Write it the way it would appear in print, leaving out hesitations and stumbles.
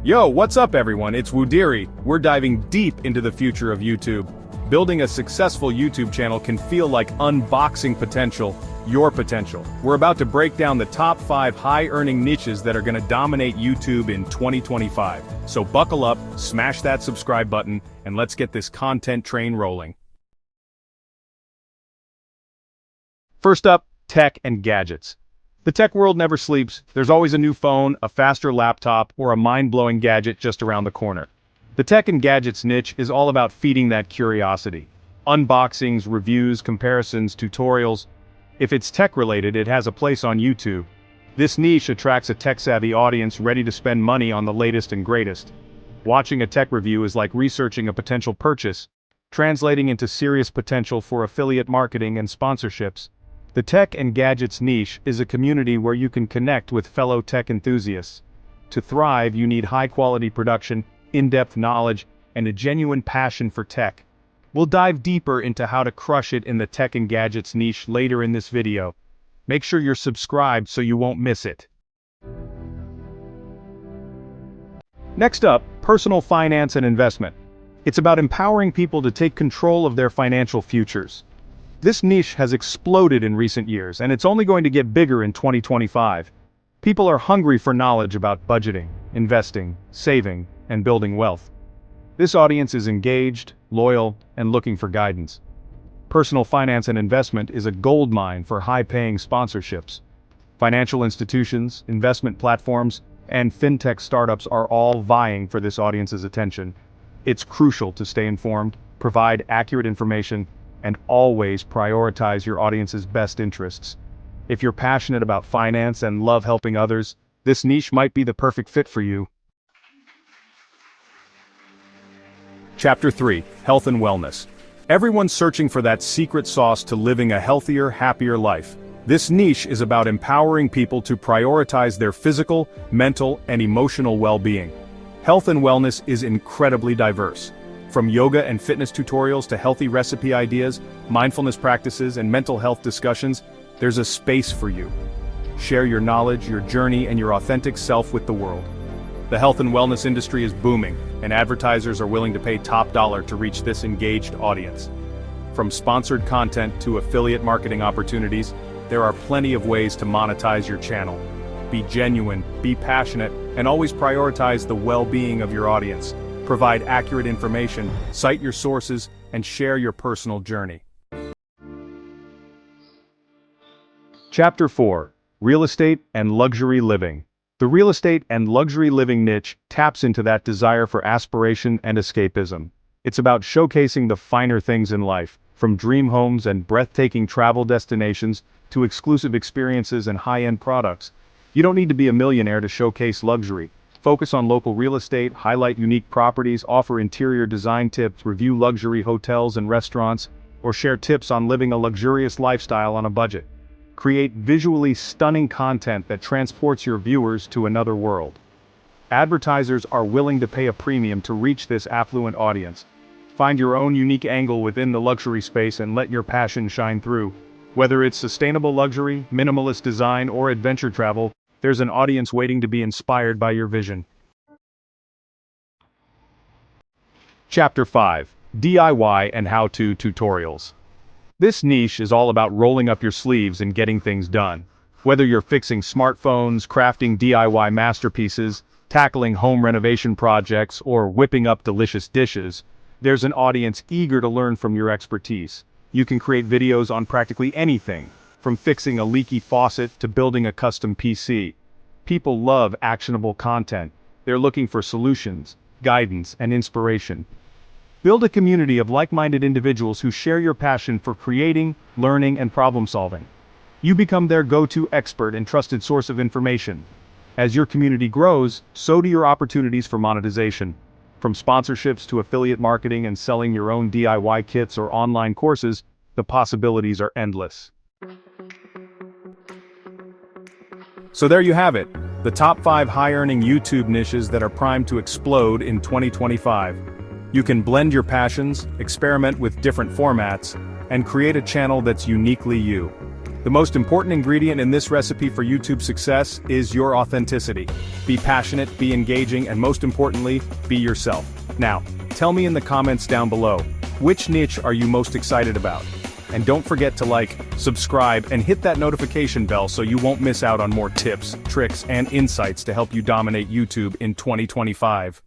Yo, what's up everyone? It's Woodiri. We're diving deep into the future of YouTube. Building a successful YouTube channel can feel like unboxing your potential. We're about to break down the top 5 high-earning niches that are gonna dominate YouTube in 2025. So buckle up, smash that subscribe button, and let's get this content train rolling. First up, tech and gadgets. The tech world never sleeps. There's always a new phone, a faster laptop, or a mind-blowing gadget just around the corner. The tech and gadgets niche is all about feeding that curiosity. Unboxings, reviews, comparisons, tutorials. If it's tech-related, it has a place on YouTube. This niche attracts a tech-savvy audience ready to spend money on the latest and greatest. Watching a tech review is like researching a potential purchase, translating into serious potential for affiliate marketing and sponsorships. The tech and gadgets niche is a community where you can connect with fellow tech enthusiasts. To thrive, you need high-quality production, in-depth knowledge, and a genuine passion for tech. We'll dive deeper into how to crush it in the tech and gadgets niche later in this video. Make sure you're subscribed so you won't miss it. Next up, personal finance and investment. It's about empowering people to take control of their financial futures. This niche has exploded in recent years, and it's only going to get bigger in 2025. People are hungry for knowledge about budgeting, investing, saving, and building wealth. This audience is engaged, loyal, and looking for guidance. Personal finance and investment is a goldmine for high-paying sponsorships. Financial institutions, investment platforms, and fintech startups are all vying for this audience's attention. It's crucial to stay informed, provide accurate information, and always prioritize your audience's best interests. If you're passionate about finance and love helping others, this niche might be the perfect fit for you. Chapter 3, Health and Wellness. Everyone's searching for that secret sauce to living a healthier, happier life. This niche is about empowering people to prioritize their physical, mental, and emotional well-being. Health and wellness is incredibly diverse. From yoga and fitness tutorials to healthy recipe ideas, mindfulness practices, and mental health discussions, there's a space for you. Share your knowledge, your journey, and your authentic self with the world. The health and wellness industry is booming, and advertisers are willing to pay top dollar to reach this engaged audience. From sponsored content to affiliate marketing opportunities, there are plenty of ways to monetize your channel. Be genuine, be passionate, and always prioritize the well-being of your audience. Provide accurate information, cite your sources, and share your personal journey. Chapter 4, Real Estate and Luxury Living. The real estate and luxury living niche taps into that desire for aspiration and escapism. It's about showcasing the finer things in life, from dream homes and breathtaking travel destinations to exclusive experiences and high-end products. You don't need to be a millionaire to showcase luxury. Focus on local real estate, highlight unique properties, offer interior design tips, review luxury hotels and restaurants, or share tips on living a luxurious lifestyle on a budget. Create visually stunning content that transports your viewers to another world. Advertisers are willing to pay a premium to reach this affluent audience. Find your own unique angle within the luxury space and let your passion shine through. Whether it's sustainable luxury, minimalist design, or adventure travel, there's an audience waiting to be inspired by your vision. Chapter 5, DIY and How-To Tutorials. This niche is all about rolling up your sleeves and getting things done. Whether you're fixing smartphones, crafting DIY masterpieces, tackling home renovation projects, or whipping up delicious dishes, there's an audience eager to learn from your expertise. You can create videos on practically anything, from fixing a leaky faucet to building a custom PC. People love actionable content. They're looking for solutions, guidance, and inspiration. Build a community of like-minded individuals who share your passion for creating, learning, and problem-solving. You become their go-to expert and trusted source of information. As your community grows, so do your opportunities for monetization. From sponsorships to affiliate marketing and selling your own DIY kits or online courses, the possibilities are endless. So there you have it, the top 5 high-earning YouTube niches that are primed to explode in 2025. You can blend your passions, experiment with different formats, and create a channel that's uniquely you. The most important ingredient in this recipe for YouTube success is your authenticity. Be passionate, be engaging, and most importantly, be yourself. Now, tell me in the comments down below, which niche are you most excited about? And don't forget to like, subscribe, and hit that notification bell so you won't miss out on more tips, tricks, and insights to help you dominate YouTube in 2025.